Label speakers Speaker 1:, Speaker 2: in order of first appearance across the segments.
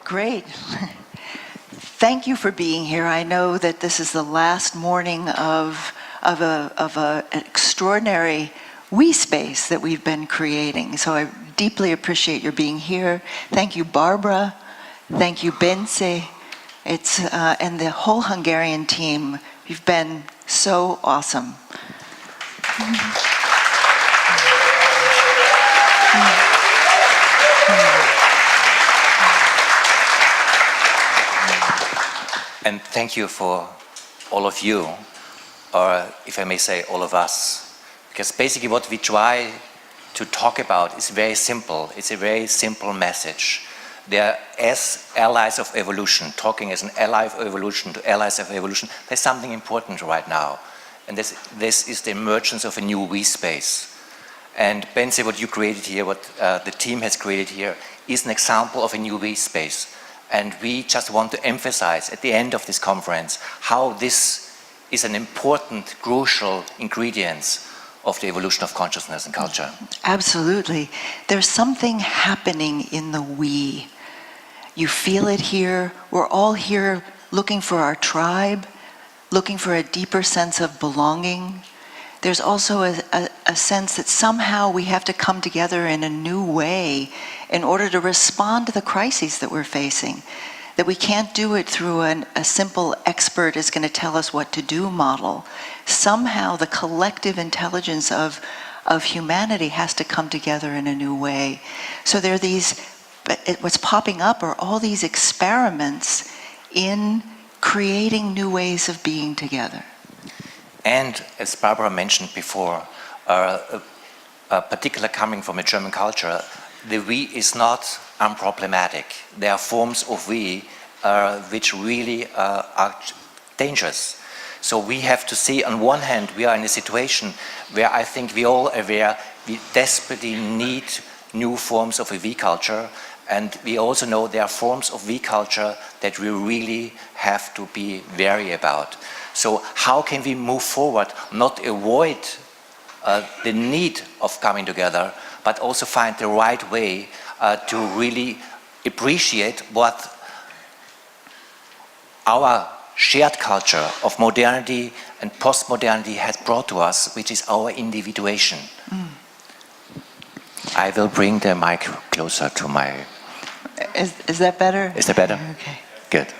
Speaker 1: Great. Thank you for being here. I know that this is the last morning of an extraordinary we space that we've been creating. So I deeply appreciate your being here. Thank you, Barbara. Thank you, Bence. And the whole Hungarian team. You've been so awesome.
Speaker 2: And thank you for all of you, or if I may say, all of us. Because basically what we try to talk about is very simple. It's a very simple message. They're as allies of evolution, talking as an ally of evolution to allies of evolution. There's something important right now. And this is the emergence of a new we space. And Bence, what you created here, what the team has created here, is an example of a new we space. And we just want to emphasize at the end of this conference how this is an important, crucial ingredient of the evolution of consciousness and culture.
Speaker 1: Absolutely. There's something happening in the we. You feel it here. We're all here looking for our tribe, looking for a deeper sense of belonging. There's also a sense that somehow we have to come together in a new way in order to respond to the crises that we're facing. That we can't do it through a simple expert is going to tell us what to do model. Somehow the collective intelligence of humanity has to come together in a new way. So there are these, what's popping up are all these experiments in creating new ways of being together.
Speaker 2: And as Barbara mentioned before, particularly coming from a German culture, the we is not unproblematic. There are forms of we which really are dangerous. So we have to see, on one hand, we are in a situation where I think we all are aware we desperately need new forms of a we culture, and we also know there are forms of we culture that we really have to be wary about. So how can we move forward, not avoid the need of coming together, but also find the right way to really appreciate what our shared culture of modernity and postmodernity has brought to us, which is our individuation. Mm. I will bring the mic closer to my...
Speaker 1: Is that better?
Speaker 2: Is that better?
Speaker 1: Okay.
Speaker 2: Good.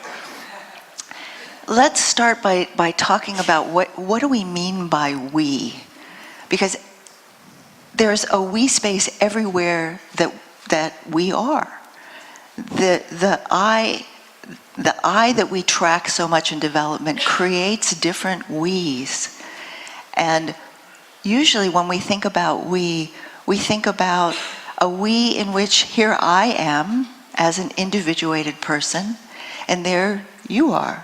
Speaker 1: Let's start by talking about what do we mean by we? Because there's a we space everywhere that we are. The I that we track so much in development creates different we's. And usually when we think about we think about a we in which here I am as an individuated person, and there you are,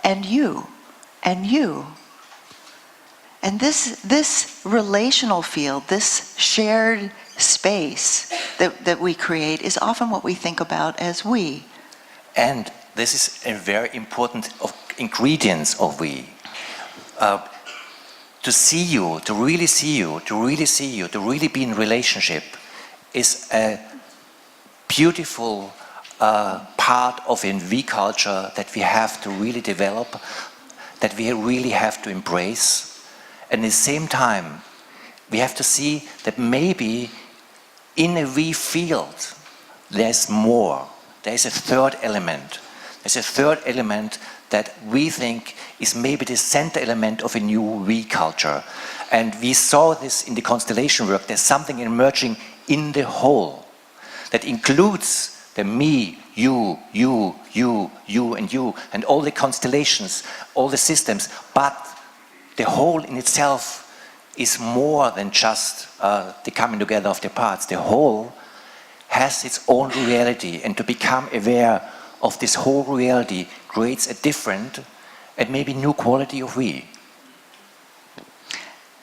Speaker 1: and you, and you. And this relational field, this shared space that we create is often what we think about as we.
Speaker 2: And this is a very important ingredient of we. To see you, to really see you, to really see you, to really be in relationship is a beautiful part of a we culture that we have to really develop, that we really have to embrace. And at the same time, we have to see that maybe in a we field, there's more. There's a third element. There's a third element that we think is maybe the center element of a new we culture. And we saw this in the constellation work. There's something emerging in the whole that includes the me, you, and you, and all the constellations, all the systems. But the whole in itself is more than just the coming together of the parts. The whole has its own reality, and to become aware of this whole reality creates a different and maybe new quality of we.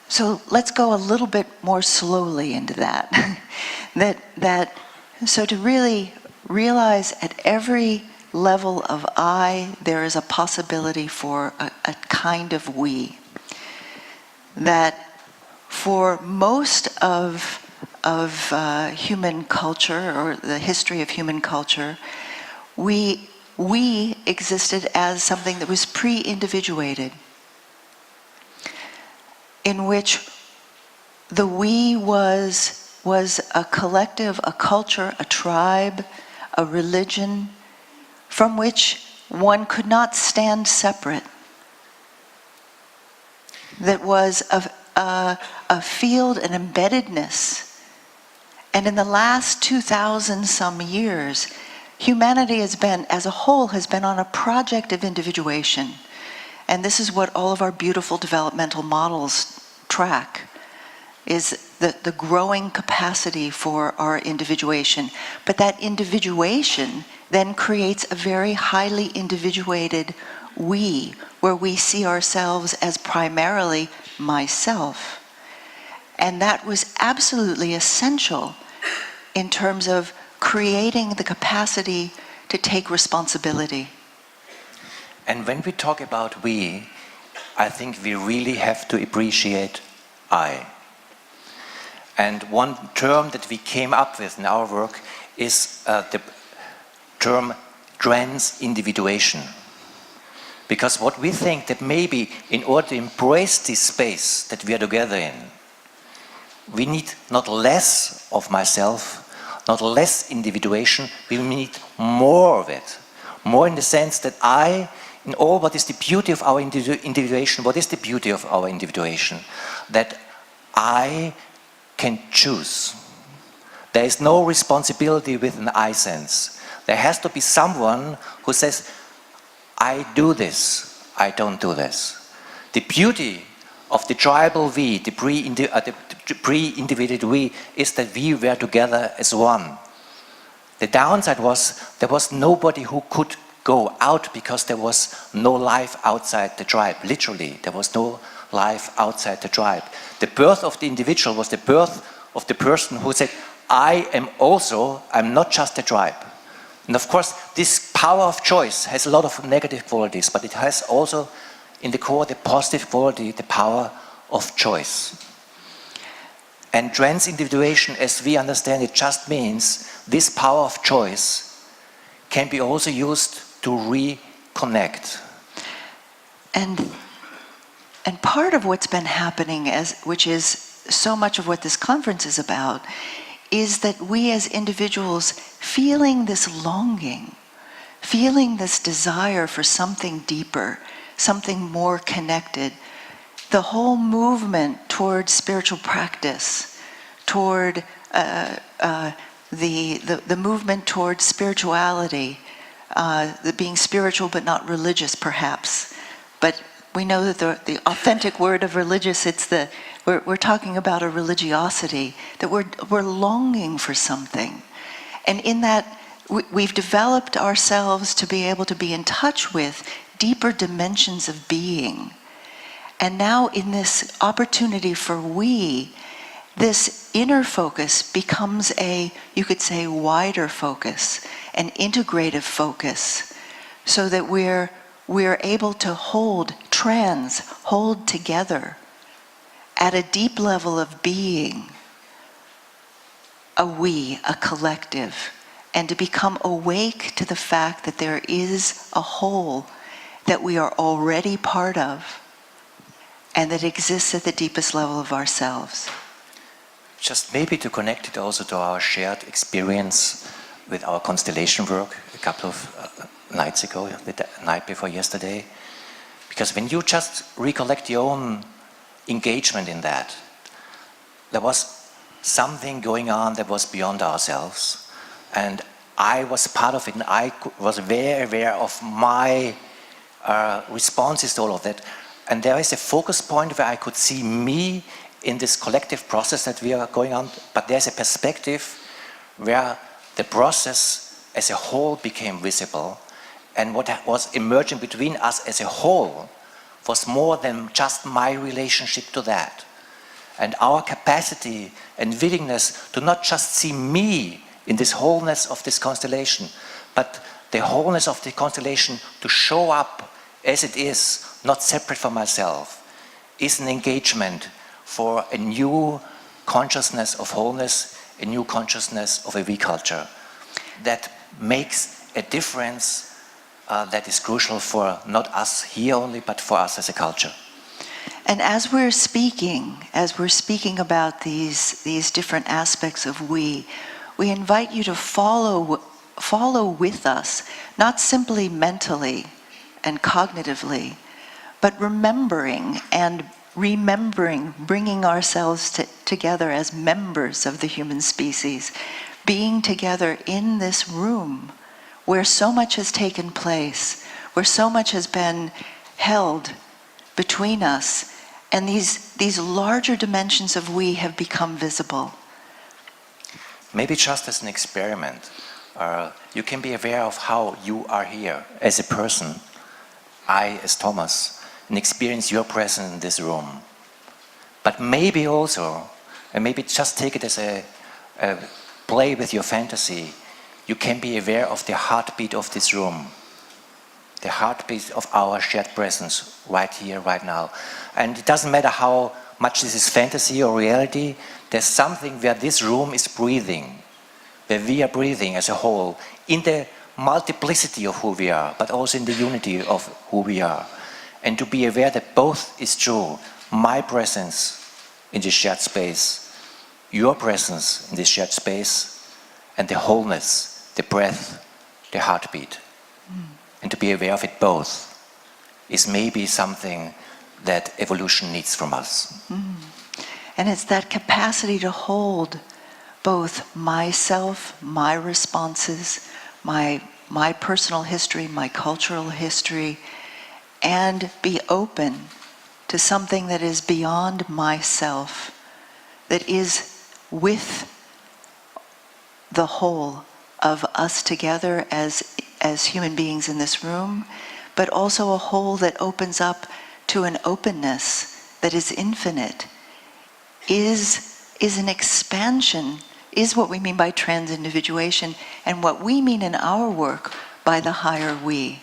Speaker 1: So let's go a little bit more slowly into that. So to really realize at every level of I, there is a possibility for a kind of we. That for most of human culture, or the history of human culture, we existed as something that was pre-individuated, in which the we was a collective, a culture, a tribe, a religion, from which one could not stand separate. That was a field, an embeddedness. And in the last 2,000 some years, humanity has been, as a whole, has been on a project of individuation. And this is what all of our beautiful developmental models track, is the growing capacity for our individuation. But that individuation then creates a very highly individuated we, where we see ourselves as primarily myself. And that was absolutely essential in terms of creating the capacity to take responsibility.
Speaker 2: And when we talk about we, I think we really have to appreciate I. And one term that we came up with in our work is the term transindividuation. Because what we think that maybe in order to embrace this space that we are together in, we need not less of myself, not less individuation, we need more of it. More in the sense that I, in all what is the beauty of our individuation, what is the beauty of our individuation? That I can choose. There is no responsibility with an I sense. There has to be someone who says, I do this, I don't do this. The beauty of the tribal we, the pre-individuated we, is that we were together as one. The downside was there was nobody who could go out because there was no life outside the tribe. Literally, there was no life outside the tribe. The birth of the individual was the birth of the person who said, I'm not just a tribe. And of course, this power of choice has a lot of negative qualities, but it has also, in the core, the positive quality, the power of choice. And transindividuation, as we understand it, just means this power of choice can be also used to reconnect.
Speaker 1: And part of what's been happening, which is so much of what this conference is about, is that we as individuals feeling this longing, feeling this desire for something deeper, something more connected, the whole movement toward spiritual practice, toward the movement toward spirituality, the being spiritual but not religious perhaps, but we know that the authentic word of religious, we're talking about a religiosity, that we're longing for something. And in that, we've developed ourselves to be able to be in touch with deeper dimensions of being. And now in this opportunity for we, this inner focus becomes you could say, wider focus, an integrative focus, so that we're able to hold together at a deep level of being, a we, a collective, and to become awake to the fact that there is a whole that we are already part of and that exists at the deepest level of ourselves.
Speaker 2: Just maybe to connect it also to our shared experience with our constellation work a couple of nights ago, the night before yesterday. Because when you just recollect your own engagement in that, there was something going on that was beyond ourselves. And I was part of it, and I was very aware of my responses to all of that. And there is a focus point where I could see me in this collective process that we are going on, but there's a perspective where the process as a whole became visible, and what was emerging between us as a whole was more than just my relationship to that. And our capacity and willingness to not just see me in this wholeness of this constellation, but the wholeness of the constellation to show up as it is, not separate from myself, is an engagement for a new consciousness of wholeness, a new consciousness of a we culture that makes a difference that is crucial for not us here only, but for us as a culture.
Speaker 1: And as we're speaking about these different aspects of we invite you to follow with us, not simply mentally and cognitively, but remembering, bringing ourselves together as members of the human species, being together in this room where so much has taken place, where so much has been held between us, and these larger dimensions of we have become visible.
Speaker 2: Maybe just as an experiment, you can be aware of how you are here as a person, I as Thomas, and experience your presence in this room. But maybe also, and maybe just take it as a play with your fantasy, you can be aware of the heartbeat of this room, the heartbeat of our shared presence right here, right now. And it doesn't matter how much this is fantasy or reality, there's something where this room is breathing, where we are breathing as a whole, in the multiplicity of who we are, but also in the unity of who we are. And to be aware that both is true, my presence in this shared space, your presence in this shared space, and the wholeness, the breath, the heartbeat. And to be aware of it both is maybe something that evolution needs from us.
Speaker 1: And it's that capacity to hold both myself, my responses, my personal history, my cultural history, and be open to something that is beyond myself, that is with the whole of us together as human beings in this room, but also a whole that opens up to an openness that is infinite, is an expansion, is what we mean by transindividuation, and what we mean in our work by the higher we.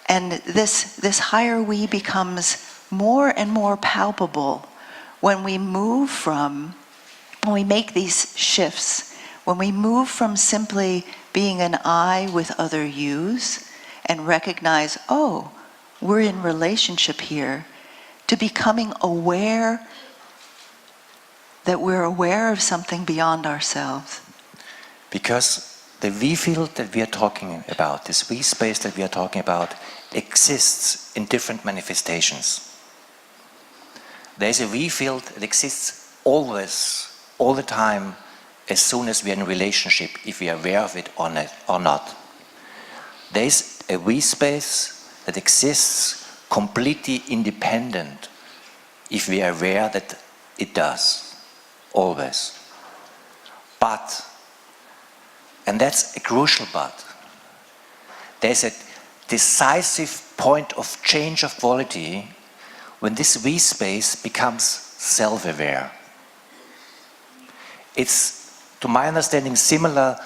Speaker 1: And this higher we becomes more and more palpable when we make these shifts, when we move from simply being an I with other yous and recognize, oh, we're in relationship here, to becoming aware that we're aware of something beyond ourselves.
Speaker 2: Because the we field that we are talking about, this we space that we are talking about, exists in different manifestations. There is a we field that exists always, all the time, as soon as we are in a relationship, if we are aware of it or not. There is a we space that exists completely independent if we are aware that it does, always. But, and that's a crucial but, there's a decisive point of change of quality when this we space becomes self-aware. It's, to my understanding, similar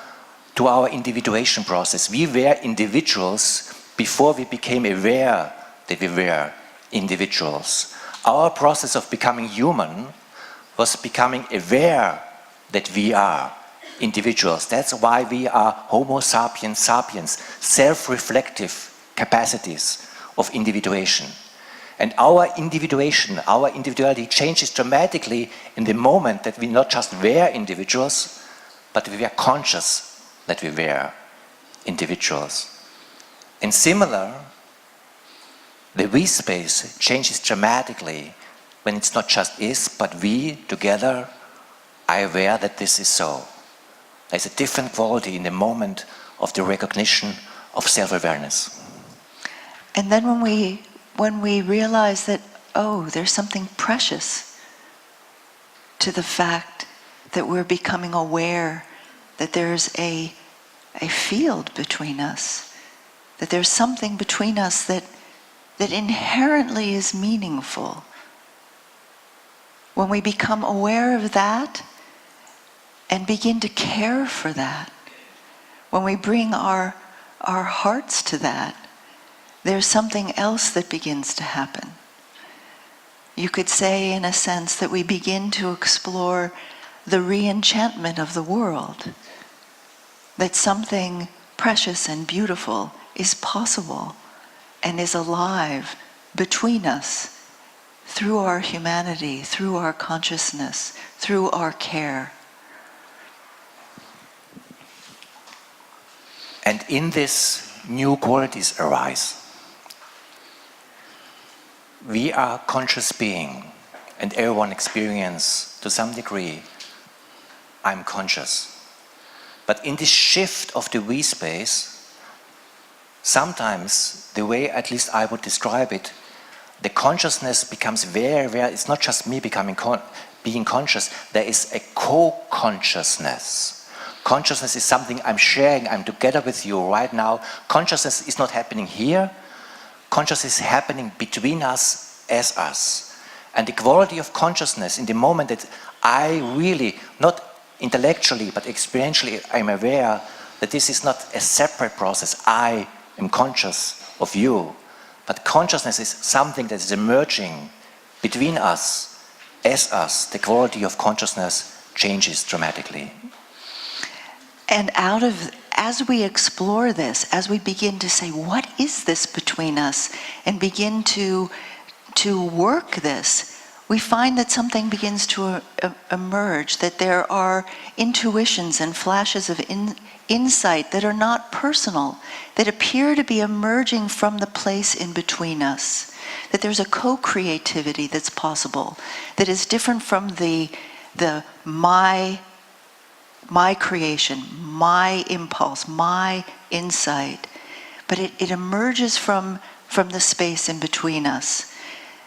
Speaker 2: to our individuation process. We were individuals before we became aware that we were individuals. Our process of becoming human was becoming aware that we are individuals. That's why we are Homo sapiens sapiens, self-reflective capacities of individuation. And our individuation, our individuality changes dramatically in the moment that we not just were individuals, but we were conscious that we were individuals. And similar, the we space changes dramatically when it's not just is, but we together are aware that this is so. There's a different quality in the moment of the recognition of self-awareness.
Speaker 1: And then when we realize that, oh, there's something precious to the fact that we're becoming aware that there's a field between us, that there's something between us that inherently is meaningful. When we become aware of that and begin to care for that, when we bring our hearts to that, there's something else that begins to happen. You could say, in a sense, that we begin to explore the re-enchantment of the world, that something precious and beautiful is possible and is alive between us through our humanity, through our consciousness, through our care.
Speaker 2: And in this, new qualities arise. We are conscious being, and everyone experiences to some degree, I'm conscious. But in this shift of the we space, sometimes the way at least I would describe it, the consciousness becomes very, very, it's not just me being conscious, there is a co-consciousness. Consciousness is something I'm sharing, I'm together with you right now. Consciousness is not happening here, consciousness is happening between us as us. And the quality of consciousness in the moment that I really, not intellectually but experientially, I'm aware that this is not a separate process. I am conscious of you. But consciousness is something that is emerging between us, as us. The quality of consciousness changes dramatically.
Speaker 1: And as we explore this, as we begin to say, what is this between us, and begin to work this, we find that something begins to emerge, that there are intuitions and flashes of insight that are not personal, that appear to be emerging from the place in between us, that there's a co-creativity that's possible, that is different from the my creation, my impulse, my insight, but it emerges from the space in between us.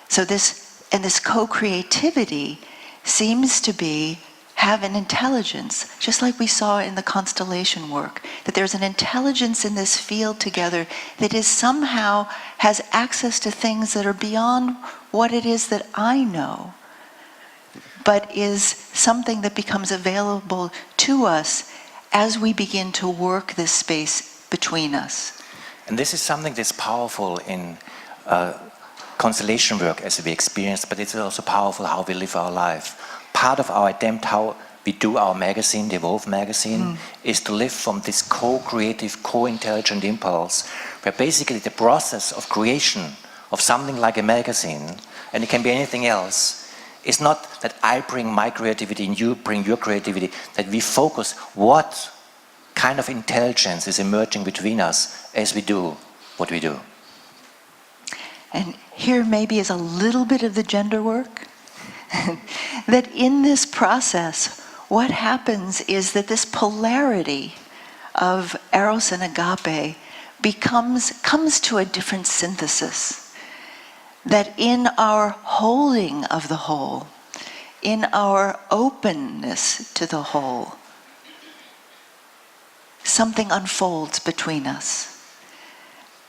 Speaker 1: So this co-creativity seems to have an intelligence, just like we saw in the constellation work, that there's an intelligence in this field together that is somehow has access to things that are beyond what it is that I know, but is something that becomes available to us as we begin to work this space between us.
Speaker 2: And this is something that's powerful in constellation work as we experience, but it's also powerful how we live our life. Part of our attempt, how we do our magazine, the Evolve magazine, is to live from this co-creative, co-intelligent impulse, where basically the process of creation of something like a magazine, and it can be anything else, is not that I bring my creativity and you bring your creativity, that we focus what kind of intelligence is emerging between us as we do what we do.
Speaker 1: And here maybe is a little bit of the gender work. That in this process, what happens is that this polarity of eros and agape comes to a different synthesis. That in our holding of the whole, in our openness to the whole, something unfolds between us.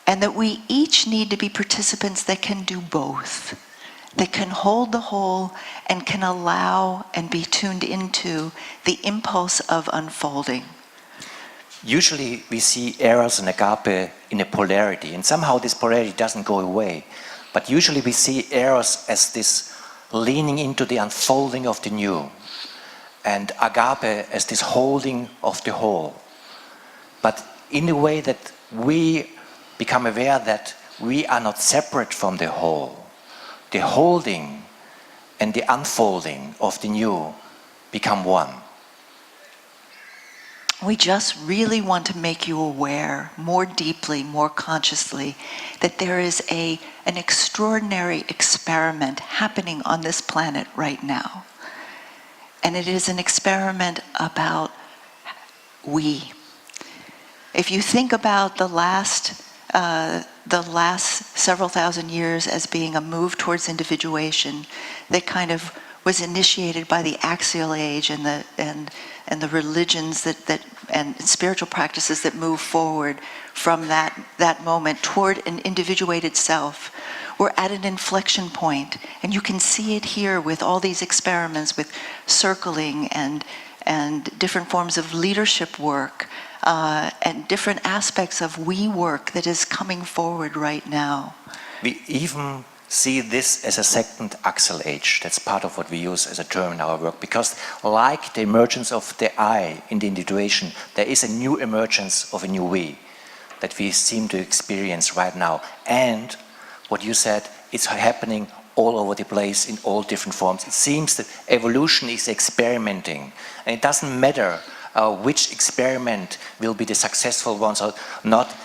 Speaker 1: And that we each need to be participants that can do both, that can hold the whole and can allow and be tuned into the impulse of unfolding.
Speaker 2: Usually we see eros and agape in a polarity, and somehow this polarity doesn't go away. But usually we see eros as this leaning into the unfolding of the new, and agape as this holding of the whole. But in a way that we become aware that we are not separate from the whole. The holding and the unfolding of the new become one.
Speaker 1: We just really want to make you aware more deeply, more consciously, that there is an extraordinary experiment happening on this planet right now. And it is an experiment about we. If you think about the last several thousand years as being a move towards individuation that kind of was initiated by the axial age and the religions and spiritual practices that move forward from that moment toward an individuated self. We're at an inflection point, and you can see it here with all these experiments with circling and different forms of leadership work and different aspects of we work that is coming forward right now.
Speaker 2: We even see this as a second axle age. That's part of what we use as a term in our work, because like the emergence of the I in the individuation, there is a new emergence of a new we that we seem to experience right now. And what you said, it's happening all over the place in all different forms. It seems that evolution is experimenting, and it doesn't matter which experiment will be the successful ones or not.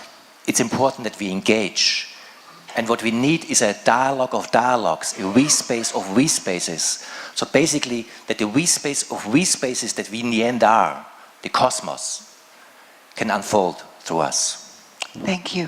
Speaker 2: It's important that we engage. And what we need is a dialogue of dialogues, a we space of we spaces. So basically, that the we space of we spaces that we in the end are, the cosmos, can unfold through us.
Speaker 1: Thank you.